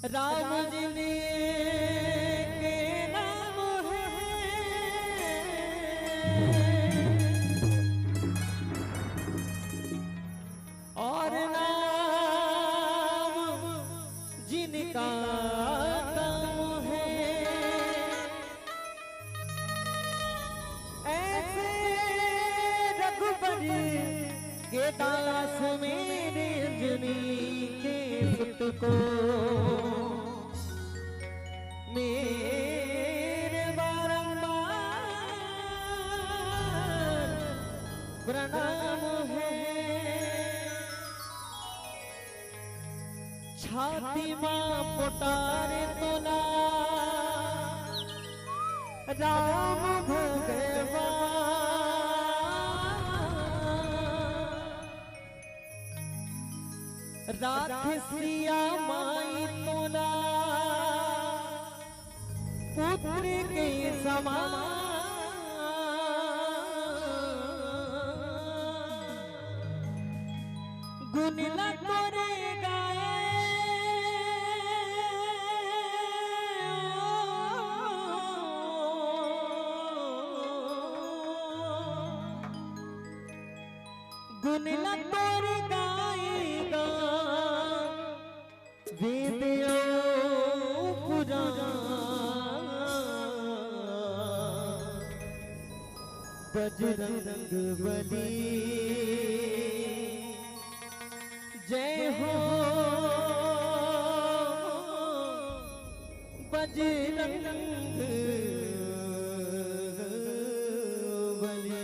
राम जी ने के नाम है और नाम जिनका काम है ऐसे रघुपति के दास मेरे जनी के पुत्र को मेरे बारंबार प्रणाम है। छाती मां पुटारे तो ना राम भगवान राक्षसिया माई तोला पुत्र के समान गुण न करे गाए गुण न करे गाएगा वेद पुराण बजरंग बली जय हो बजरंग बली।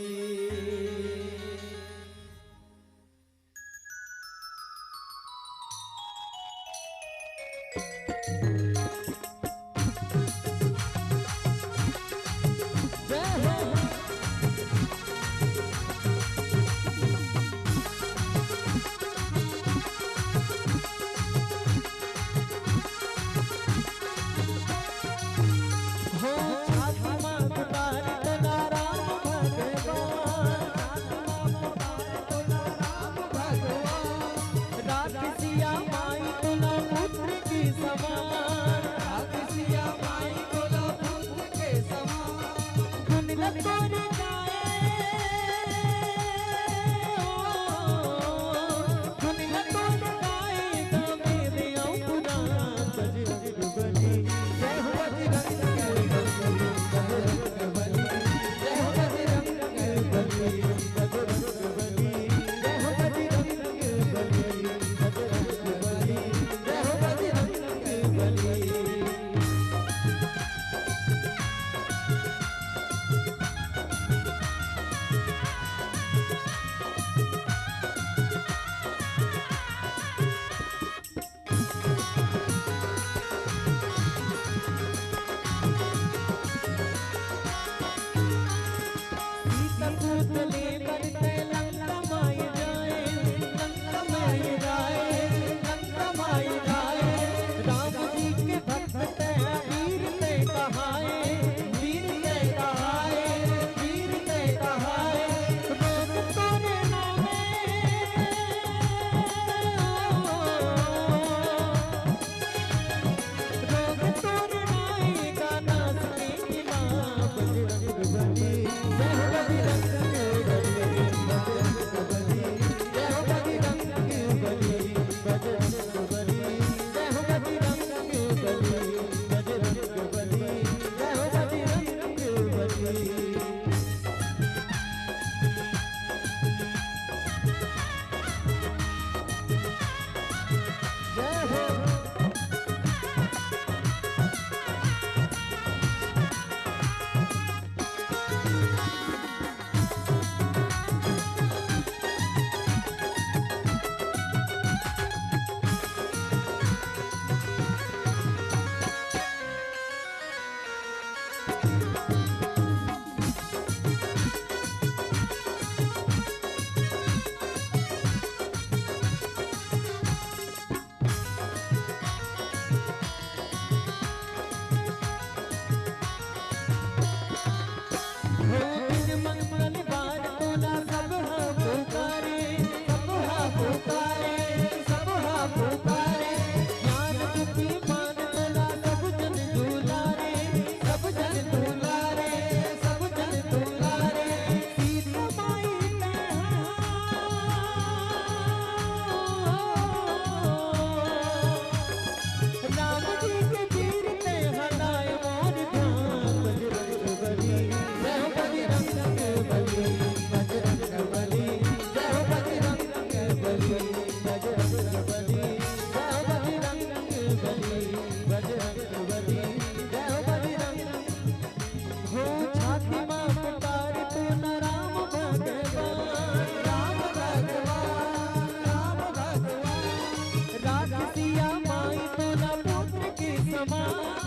बली, जय बजरंग बली, बजरंग बली, जय बजरंग। हो छाती मां पुकार तू न राम भगवान, राम भगवान, राम भगवान। राख सिया माई तो न पुत्र के समान,